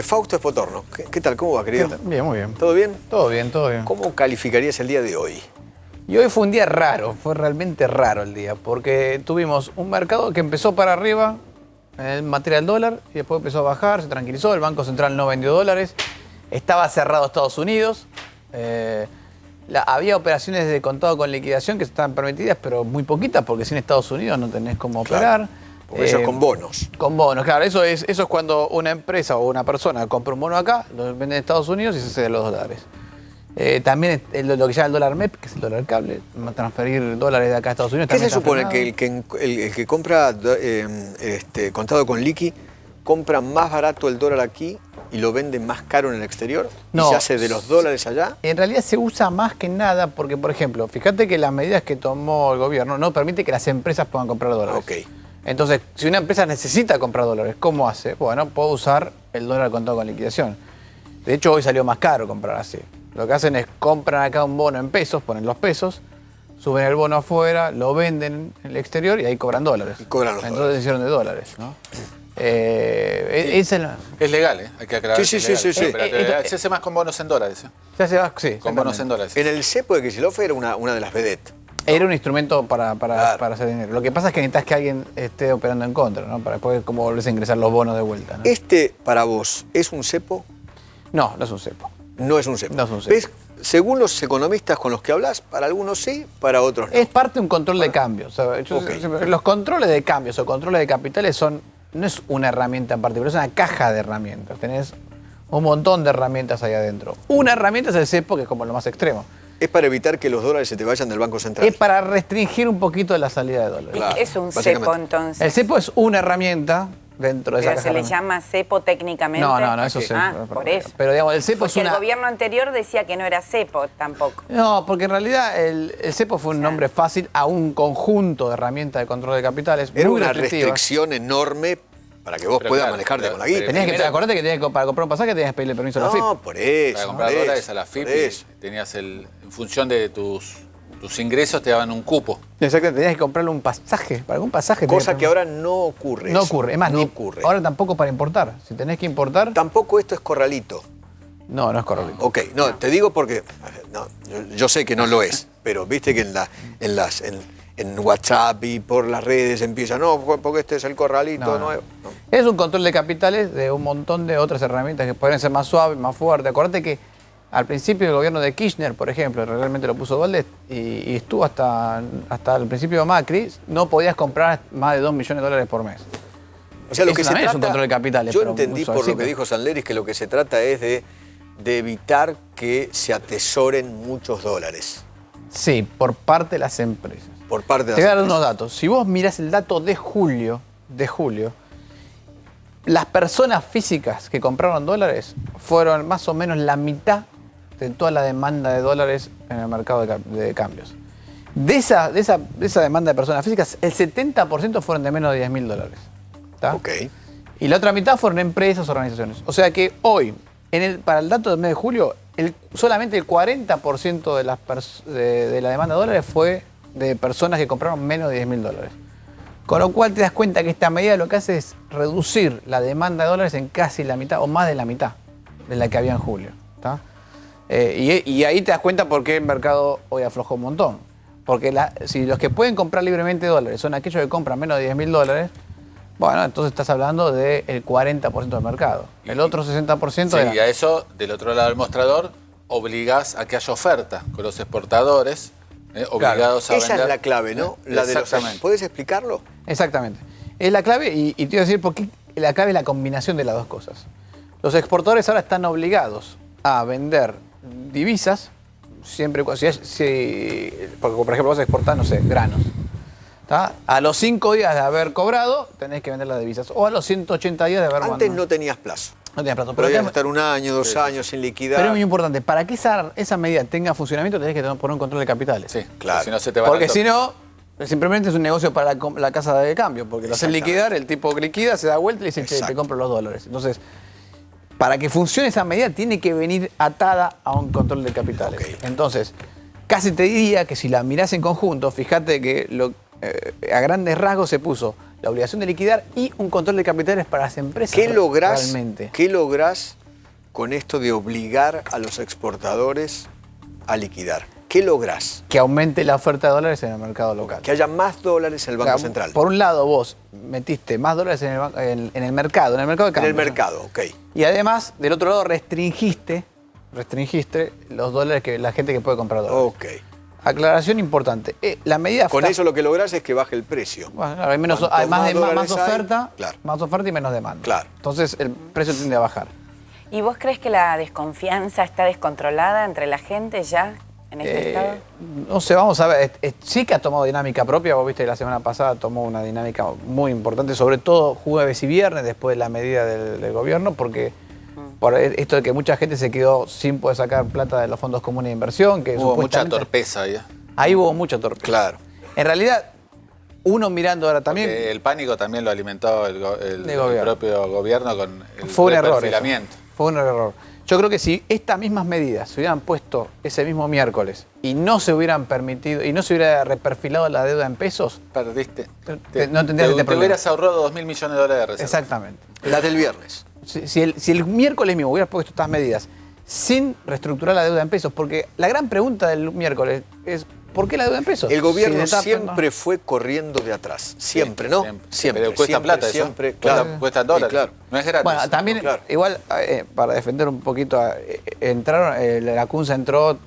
Fausto Espotorno, ¿qué tal? ¿Cómo va, querido? Bien, muy bien. ¿Todo bien? Todo bien, todo bien. ¿Cómo calificarías el día de hoy? Y hoy fue un día raro, fue realmente raro el día, porque tuvimos un mercado que empezó para arriba en materia del dólar y después empezó a bajar, se tranquilizó, el Banco Central no vendió dólares, estaba cerrado Estados Unidos, había operaciones de contado con liquidación que estaban permitidas, pero muy poquitas, porque sin Estados Unidos no tenés cómo operar. Porque eso es con bonos. Con bonos, claro. Eso es cuando una empresa o una persona compra un bono acá, lo vende en Estados Unidos y se cede los dólares. También lo que se llama el dólar MEP, que es el dólar cable, transferir dólares de acá a Estados Unidos. ¿Qué se supone? ¿Que el que compra contado con liqui compra más barato el dólar aquí y lo vende más caro en el exterior? No. ¿Y se hace de los dólares allá? En realidad se usa más que nada porque, por ejemplo, fíjate que las medidas que tomó el gobierno no permite que las empresas puedan comprar dólares. Ok. Entonces, si una empresa necesita comprar dólares, ¿cómo hace? Bueno, puede usar el dólar contado con liquidación. De hecho, hoy salió más caro comprar así. Lo que hacen es compran acá un bono en pesos, ponen los pesos, suben el bono afuera, lo venden en el exterior y ahí cobran dólares. Y cobran los Entonces dólares. se hicieron de dólares, ¿no? Es legal, ¿eh? Hay que aclarar. Sí. Se hace más con bonos en dólares. Ya se va, sí. Con bonos en dólares. En el cepo de Kicillof era una de las vedettes. Era un instrumento para Claro. hacer dinero. Lo que pasa es que necesitas que alguien esté operando en contra, ¿no? Para después como volverse a ingresar los bonos de vuelta, ¿no? Para vos, ¿es un cepo? No, no es un cepo. No es un cepo. No es un cepo. ¿Ves? Según los economistas con los que hablas, para algunos sí, para otros no. Es parte de un control de cambio. O sea, Ok. los controles de cambios o controles de capitales no es una herramienta en particular, es una caja de herramientas. Tenés un montón de herramientas ahí adentro. Una herramienta es el cepo, que es como lo más extremo. Es para evitar que los dólares se te vayan del Banco Central. Es para restringir un poquito la salida de dólares. Claro, Es un básicamente. cepo, entonces. El cepo es una herramienta dentro de esa Pero caja se de le herramientas. llama cepo técnicamente. No, eso sí. Por eso. Pero digamos, el cepo es Porque una... el gobierno anterior decía que no era cepo tampoco. No, porque en realidad el cepo fue un nombre fácil a un conjunto de herramientas de control de capitales Era muy una restrictivas. restricción enorme para que vos Pero puedas claro, manejarte pero- con la guita. pero- Acordate que para comprar un pasaje tenías que pedirle permiso a la FIP. No, por eso. Para comprar por dólares eso, a la FIP, por eso. tenías en función de tus ingresos te daban un cupo. Exactamente, tenías que comprarle un pasaje, para algún pasaje. Cosa tenías que ahora no ocurre. no eso. ocurre. Es más, no ocurre. ahora tampoco para importar. Si tenés que importar, Tampoco esto es corralito. no es correcto. Ok, no, te digo porque no, yo sé que no lo es, pero viste que en WhatsApp y por las redes empiezan, no, porque este es el corralito No. nuevo. No. Es un control de capitales de un montón de otras herramientas que pueden ser más suaves, más fuertes. Acordate que al principio el gobierno de Kirchner, por ejemplo, realmente lo puso Valdés, y estuvo hasta el principio de Macri, no podías comprar más de $2 millones por mes. O sea, lo Eso que se también trata, es un control de capitales, yo pero entendí muy por lo que suavecito. dijo Sanleris que lo que se trata es de evitar que se atesoren muchos dólares Sí, por parte de las empresas. por parte de Te voy a las dar unos empresas. datos. Si vos mirás el dato de julio, las personas físicas que compraron dólares fueron más o menos la mitad de toda la demanda de dólares en el mercado de cambios. De esa demanda de personas físicas, el 70% fueron de menos de $10.000. ¿Tá? Ok. Y la otra mitad fueron empresas, organizaciones. O sea que hoy, para el dato del mes de julio, solamente el 40% de la demanda de dólares fue de personas que compraron menos de $10.000. Con lo cual te das cuenta que esta medida lo que hace es reducir la demanda de dólares en casi la mitad o más de la mitad de la que había en julio. ¿Tá? Y ahí te das cuenta por qué el mercado hoy aflojó un montón. Porque si los que pueden comprar libremente dólares son aquellos que compran menos de $10.000, bueno, entonces estás hablando del 40% del mercado. El otro 60% Sí, era... y a eso, del otro lado del mostrador, obligás a que haya oferta con los exportadores, obligados a Esa vender. es la clave, ¿no? La de los, Exactamente. ¿Puedes explicarlo? Exactamente. Es la clave y te voy a decir por qué la clave es la combinación de las dos cosas. Los exportadores ahora están obligados a vender divisas, siempre porque por ejemplo vas a exportar, no sé, granos. ¿Tá? A los 5 días de haber cobrado, tenés que vender las divisas. O a los 180 días de haber Antes mandado. no tenías plazo. No tenías plazo. Pero Podías acá- estar un año, 2 años sin liquidar. pero es muy importante, para que esa medida tenga funcionamiento tenés que poner un control de capitales. Sí, Claro. Si no se te va Porque tanto. si no, simplemente es un negocio para la casa de cambio, porque lo haces Exactamente. liquidar, el tipo liquida, se da vuelta y dice, che, te Exacto. compro los dólares. Entonces, para que funcione esa medida tiene que venir atada a un control de capitales. Ok. Entonces, casi te diría que si la mirás en conjunto, fíjate que a grandes rasgos se puso la obligación de liquidar y un control de capitales para las empresas. ¿Qué lográs, realmente? ¿Qué lográs con esto de obligar a los exportadores a liquidar? ¿Qué lográs? Que aumente la oferta de dólares en el mercado local. Que haya más dólares en el Banco O sea, Central. Por un lado, vos metiste más dólares en el mercado de En cambio. el mercado, ok. Y además, del otro lado, restringiste los dólares que la gente que puede comprar dólares. Ok. Aclaración importante. La medida Con eso lo que lográs es que baje el precio. Bueno, claro, hay menos, Cuanto además más de más dólares hay, oferta, claro. más oferta y menos demanda. Claro. Entonces el precio tiende a bajar. ¿Y vos crees que la desconfianza está descontrolada entre la gente ya en este estado? No sé, vamos a ver. Sí que ha tomado dinámica propia. Vos viste que la semana pasada tomó una dinámica muy importante, sobre todo jueves y viernes, después de la medida del gobierno, porque por esto de que mucha gente se quedó sin poder sacar plata de los fondos comunes de inversión. Que Hubo mucha supuestamente- torpeza ahí. Ahí hubo mucha torpeza. Claro. En realidad, uno mirando ahora también... Porque el pánico también lo alimentó el gobierno. propio gobierno con el Fue un error. perfilamiento. Eso. Fue un error. Yo creo que si estas mismas medidas se hubieran puesto ese mismo miércoles y no se hubieran permitido y no se hubiera reperfilado la deuda en pesos, Perdiste. no tendrías este te problema. hubieras ahorrado 2.000 millones de dólares de reserva. Exactamente. Las del viernes. Si el miércoles mismo hubieras puesto estas medidas sin reestructurar la deuda en pesos, porque la gran pregunta del miércoles es ¿por qué la deuda en pesos? El gobierno Si está- siempre fue corriendo de atrás. Siempre, ¿no? Siempre. Pero cuesta siempre, plata eso. siempre. Cuesta, Claro. cuesta Sí, dólares. claro. No es gratis. Bueno, también, No, claro. igual, para defender un poquito, entraron, la CUNSA entró...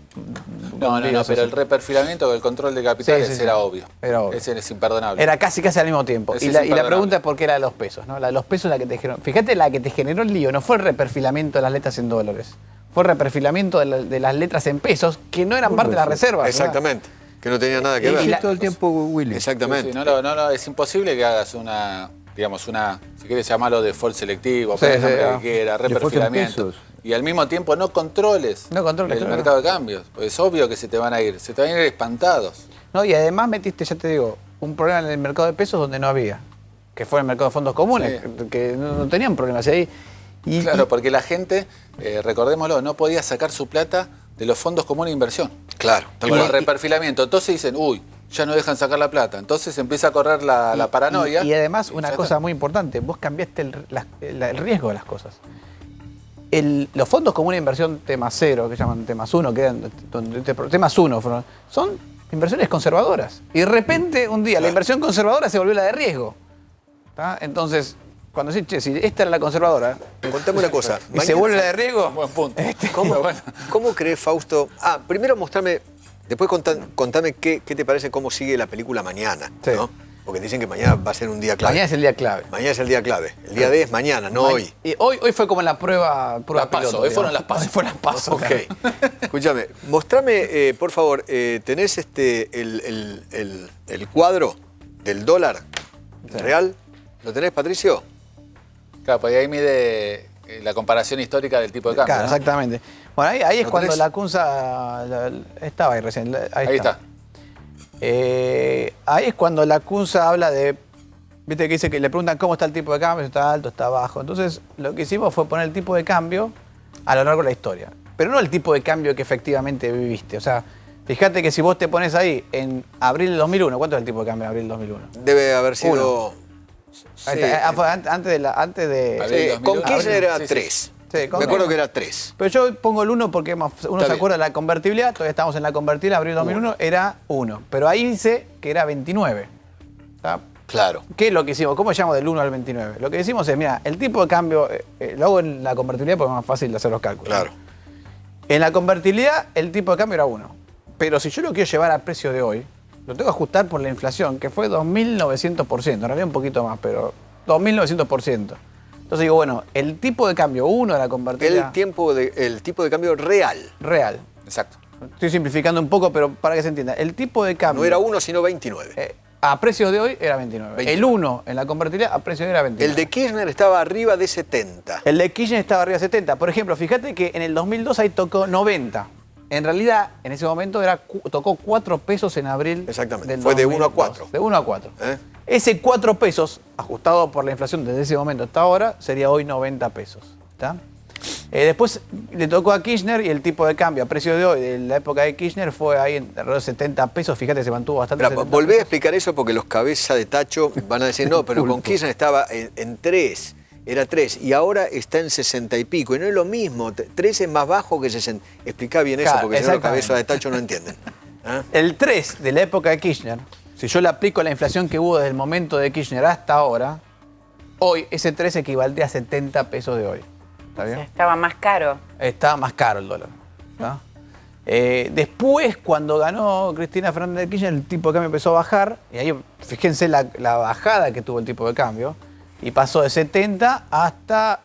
No, pero el reperfilamiento, el control de capitales Sí, sí, sí. era obvio. Era obvio. Ese es imperdonable. Era casi al mismo tiempo. Ese Y es la imperdonable. pregunta es por qué era de los pesos, ¿no? La de los pesos es la que te generó. Fíjate, la que te generó el lío no fue el reperfilamiento de las letras en dólares. Fue el reperfilamiento de las letras en pesos que no eran parte de las reservas. Exactamente. Que no tenía nada que Y ver. la- todo el tiempo Willy. Exactamente. Sí, no, es imposible que hagas una, si quieres llamarlo default selectivo, Sí, ponle el sí, nombre ah. que quiera, Default en reperfilamiento. pesos. Y al mismo tiempo no controles No controles, el claro. mercado de cambios. Pues es obvio que se te van a ir espantados. No, y además metiste, ya te digo, un problema en el mercado de pesos donde no había, que fue el mercado de fondos comunes, Sí. que no tenían problemas ahí. Y, Claro, porque la gente, recordémoslo, no podía sacar su plata de los fondos comunes de inversión. Claro. Tal Con el cual. reperfilamiento. Entonces dicen, uy, ya no dejan sacar la plata. Entonces empieza a correr la paranoia. Y además, y una ya cosa está. muy importante, vos cambiaste el riesgo de las cosas. Los fondos comunes de inversión temas 0, que llaman temas 1, que eran temas 1, son inversiones conservadoras. Y de repente, un día, la inversión conservadora se volvió la de riesgo. ¿Tá? Entonces, cuando decís, che, si esta era la conservadora Contame una cosa. y se vuelve la de riesgo, Buen punto. ¿Cómo crees, Fausto? Primero mostrame, después contame qué te parece cómo sigue la película mañana, Sí. ¿no? Porque dicen que mañana va a ser un día clave. mañana es el día clave. Mañana es el día clave. El día D es mañana, no hoy. Y hoy fue como la prueba Las PASO, piloto, hoy fueron digamos. las PASO. Hoy fueron las pasos. Ok. Escúchame, mostrame, por favor, ¿tenés el cuadro del dólar real? ¿Lo tenés, Patricio? Claro, pues ahí mide la comparación histórica del tipo de cambio. Claro, ¿no? exactamente. Bueno, ahí es ¿Lo cuando tenés? la CUNSA estaba ahí recién. Ahí está. Ahí es cuando la CUNSA habla de, viste que dice que le preguntan cómo está el tipo de cambio, si está alto, está bajo. Entonces lo que hicimos fue poner el tipo de cambio a lo largo de la historia. Pero no el tipo de cambio que efectivamente viviste. O sea, fíjate que si vos te pones ahí en abril del 2001, ¿cuánto es el tipo de cambio en abril del 2001? Debe haber sido... Ahí Sí. está, fue antes de... Abril. Sí, 2001. con Kirchner era Sí, sí. 3. Sí, con Me acuerdo Kirchner. que era 3. Pero yo pongo el 1 porque uno Está se bien. acuerda de la convertibilidad, todavía estamos en la convertibilidad, abril 2001 era 1. Pero ahí dice que era 29. ¿Está? Claro. ¿Qué es lo que hicimos? ¿Cómo llamamos del 1 al 29? Lo que decimos es, mira, el tipo de cambio, lo hago en la convertibilidad porque es más fácil de hacer los cálculos. Claro. En la convertibilidad el tipo de cambio era 1. Pero si yo lo quiero llevar al precio de hoy, lo tengo que ajustar por la inflación, que fue 2.900%, en realidad un poquito más, pero 2.900%. Entonces digo, bueno, el tipo de cambio 1 de la convertibilidad El tipo de cambio real. real. Exacto. Estoy simplificando un poco, pero para que se entienda. El tipo de cambio No era 1, sino 29. a precios de hoy era 29. 29. El 1 en la convertibilidad a precios de hoy era 29. El de Kirchner estaba arriba de 70. El de Kirchner estaba arriba de 70. Por ejemplo, fíjate que en el 2002 ahí tocó 90. En realidad, en ese momento tocó 4 pesos en abril. Exactamente. Del Fue de 2002. 1 a 4. De 1 a 4. ¿Eh? Ese 4 pesos, ajustado por la inflación desde ese momento hasta ahora, sería hoy 90 pesos. ¿Está? Después le tocó a Kirchner y el tipo de cambio a precio de hoy, de la época de Kirchner, fue ahí en alrededor de 70 pesos. Fíjate, se mantuvo bastante. Pero, volvé a explicar eso porque los cabezas de tacho van a decir, no, pero con Kirchner estaba en 3, era 3, y ahora está en 60 y pico. Y no es lo mismo, 3 es más bajo que 60. Explica bien eso, porque si no los cabezas de tacho no entienden. ¿Ah? El 3 de la época de Kirchner, si yo le aplico la inflación que hubo desde el momento de Kirchner hasta ahora, hoy ese 3 equivaldría a 70 pesos de hoy. ¿Está bien? O sea, estaba más caro. Estaba más caro el dólar. ¿Está? Después, cuando ganó Cristina Fernández de Kirchner, el tipo de cambio empezó a bajar. Y ahí, fíjense la bajada que tuvo el tipo de cambio. Y pasó de 70 hasta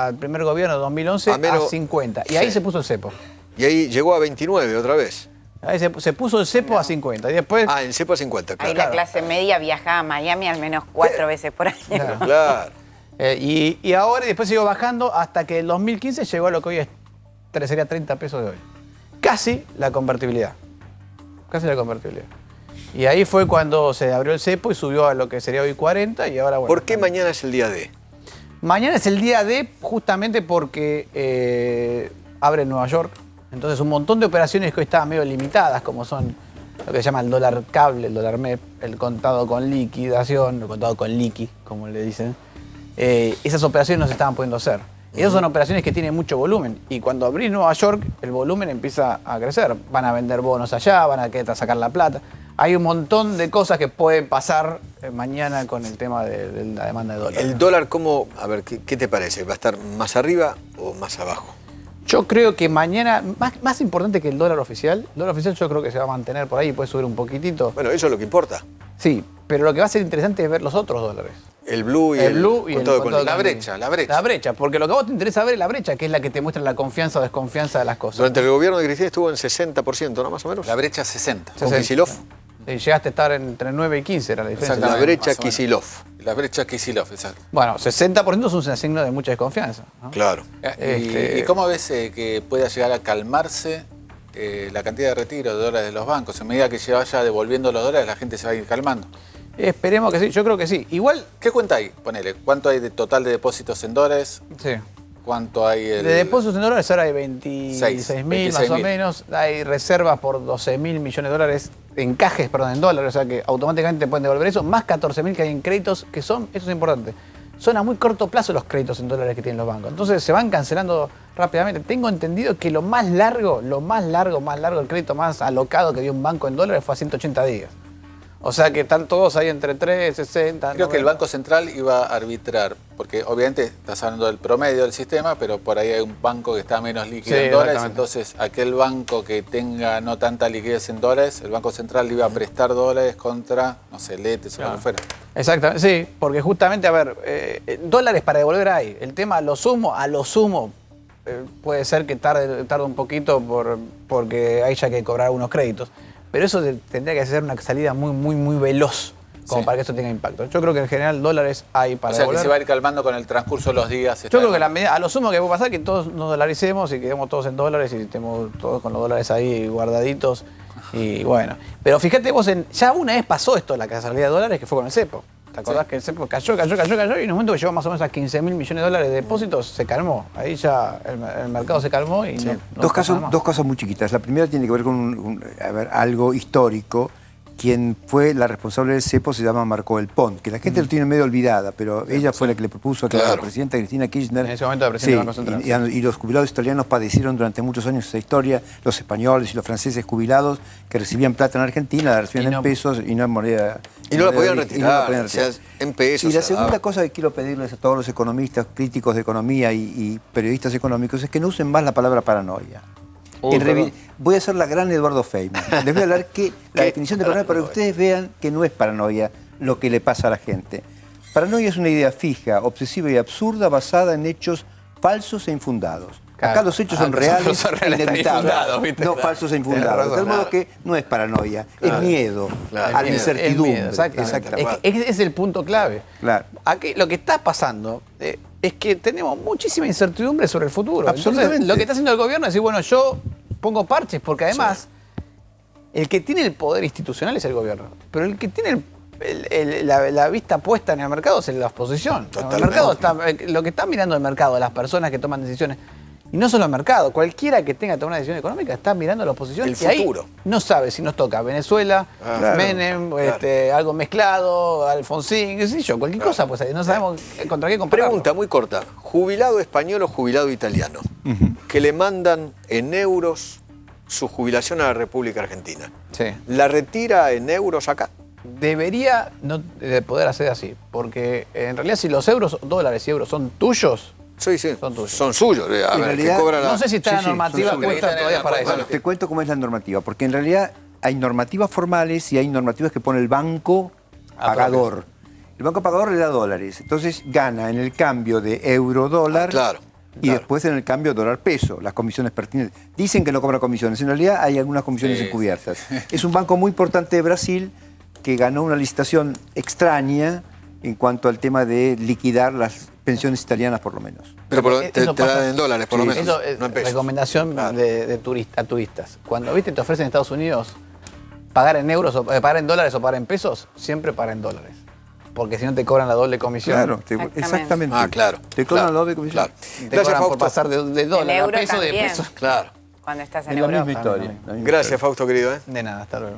el primer gobierno de 2011 a 50. Y ahí Sí. se puso el cepo. Y ahí llegó a 29 otra vez. Ahí se puso el cepo a 50. Y después... Ah, en cepo a 50, Ahí claro. la clase media viajaba a Miami al menos 4 veces por año. Claro. Claro. Y ahora, y después siguió bajando hasta que el 2015 llegó a lo que hoy sería 30 pesos de hoy. Casi la convertibilidad. Casi la convertibilidad. Y ahí fue cuando se abrió el cepo y subió a lo que sería hoy 40 y ahora, bueno. ¿Por qué mañana es el día D? Mañana es el día D justamente porque abre Nueva York. Entonces un montón de operaciones que hoy estaban medio limitadas, como son lo que se llama el dólar cable, el dólar MEP, el contado con liquidación, el contado con liqui, como le dicen. Esas operaciones no se estaban pudiendo hacer. Y esas son operaciones que tienen mucho volumen. Y cuando abrís Nueva York, el volumen empieza a crecer. Van a vender bonos allá, van a querer sacar la plata. Hay un montón de cosas que pueden pasar mañana con el tema de la demanda de dólares. El dólar, ¿cómo? A ver, ¿qué te parece? ¿Va a estar más arriba o más abajo? Yo creo que mañana, más importante que el dólar oficial yo creo que se va a mantener por ahí, puede subir un poquitito. Bueno, eso es lo que importa. Sí, pero lo que va a ser interesante es ver los otros dólares. El blue y El blue y el contado con contado La con brecha, la brecha. La brecha, porque lo que a vos te interesa ver es la brecha, que es la que te muestra la confianza o desconfianza de las cosas. Durante el gobierno de Cristina estuvo en 60%, ¿no? Más o menos. La brecha 60. Con Kicillof. Sí, llegaste a estar entre 9 y 15, era la diferencia. La Exactamente, brecha más o menos. Kicillof. La brecha Kicillof, exacto. Bueno, 60% es un signo de mucha desconfianza, ¿no? Claro. ¿Y cómo ves que pueda llegar a calmarse la cantidad de retiro de dólares de los bancos? En medida que se vaya devolviendo los dólares, la gente se va a ir calmando. Esperemos que sí, yo creo que sí. Igual, ¿Qué cuenta hay? Ponele, ¿cuánto hay de total de depósitos en dólares? sí. ¿Cuánto hay De depósitos en dólares ahora hay 26.000 más o 26.000. menos. Hay reservas por 12.000 millones de dólares, encajes, perdón, en dólares, o sea que automáticamente pueden devolver eso, más 14.000 que hay en créditos, que son, eso es importante, son a muy corto plazo los créditos en dólares que tienen los bancos. Entonces se van cancelando rápidamente. Tengo entendido que lo más largo, el crédito más alocado que dio un banco en dólares fue a 180 días. O sea que están todos ahí entre 3, 60. Creo que el 90. Banco Central iba a arbitrar, porque obviamente estás hablando del promedio del sistema, pero por ahí hay un banco que está menos líquido Sí, en dólares, exactamente. entonces aquel banco que tenga no tanta liquidez en dólares, el Banco Central le iba a prestar dólares contra, no sé, letes o lo que fuera. Exactamente, sí, porque justamente, a ver, dólares para devolver hay. El tema a lo sumo, puede ser que tarde un poquito porque haya que cobrar algunos créditos. Pero eso tendría que ser una salida muy veloz como Sí. para que eso tenga impacto. Yo creo que en general dólares hay para O sea que devolver. se va a ir calmando con el transcurso de los días. Yo creo que a lo sumo que puede pasar es que todos nos dolaricemos y quedemos todos en dólares y estemos todos con los dólares ahí guardaditos. Y bueno. Pero fíjate vos, ya una vez pasó esto, la salida de dólares, que fue con el cepo. ¿Te acordás que el cepo cayó y en un momento que llegó más o menos a 15.000 millones de dólares de depósitos, se calmó. Ahí ya el mercado se calmó y no pasó nada más. Dos cosas muy chiquitas. La primera tiene que ver con algo histórico. Quien fue la responsable del cepo se llama Marco del Pont, que la gente lo tiene medio olvidada, pero ella fue la que le propuso a la Claro. presidenta Cristina Kirchner. En ese momento la presidenta del Banco Central. Y los jubilados italianos padecieron durante muchos años esa historia, los españoles y los franceses jubilados que recibían plata en Argentina, la recibían Y no- en pesos y no en moneda. Y no la podían y no retirar, la podían o sea, retirar. en pesos. Y la se segunda daba. cosa que quiero pedirles a todos los economistas, críticos de economía y periodistas económicos es que no usen más la palabra paranoia. Voy a hacer la gran Eduardo Feynman. Les voy a hablar la definición de paranoia para que ustedes vean que no es paranoia lo que le pasa a la gente. Paranoia es una idea fija, obsesiva y absurda basada en hechos falsos e infundados. Claro. Acá los hechos son reales son e reales, están inevitables, infundados, ¿viste? no falsos e Tienes infundados. razón, De tal modo claro. que no es paranoia, es miedo Claro. a la Es miedo. incertidumbre. El miedo, exactamente. Es que es el punto clave. Claro. Aquí lo que está pasando es que tenemos muchísima incertidumbre sobre el futuro. Absolutamente. Entonces, lo que está haciendo el gobierno es decir, bueno, yo pongo parches, porque además el que tiene el poder institucional es el gobierno, pero el que tiene la vista puesta en el mercado es la oposición. El Totalmente. mercado lo que está mirando el mercado, las personas que toman decisiones, Y no solo el mercado, cualquiera que tenga que tomar una decisión económica está mirando la oposición. El y ahí futuro. no sabe si nos toca Venezuela, Claro. Menem, algo mezclado, Alfonsín, qué sé yo, cualquier cosa, pues no sabemos contra qué comparar. Pregunta muy corta. ¿Jubilado español o jubilado italiano? Que le mandan en euros su jubilación a la República Argentina. Sí. ¿La retira en euros acá? Debería no poder hacer así, porque en realidad si los euros, dólares y euros son tuyos, Sí, sí. Son tuyos. Son suyos. A En ver, realidad, ¿qué cobra la...? no sé si está Sí, la sí, normativa son puesta suyos. todavía para Bueno, eso. Te cuento cómo es la normativa, porque en realidad hay normativas formales y hay normativas que pone el banco pagador. El banco pagador le da dólares, entonces gana en el cambio de euro-dólar Claro. y claro. después en el cambio dólar-peso, las comisiones pertinentes. Dicen que no cobra comisiones, en realidad hay algunas comisiones Sí, encubiertas. Es un banco muy importante de Brasil que ganó una licitación extraña en cuanto al tema de liquidar las pensiones italianas por lo menos. Pero te Eso la pasa. dan en dólares, por lo menos. Eso es no en pesos. recomendación Claro. de a turistas. Cuando viste te ofrecen en Estados Unidos pagar en euros o pagar en dólares o pagar en pesos, siempre paga en dólares. Porque si no te cobran la doble comisión. Claro, Exactamente. exactamente. Ah, claro. Te cobran claro, la doble comisión. Claro. Te Gracias, cobran por Fausto. pasar de dólar a euro peso, de también. peso. Claro. Cuando estás en Es la misma Europa. historia. la misma Gracias, historia. Fausto, querido. De nada, hasta luego.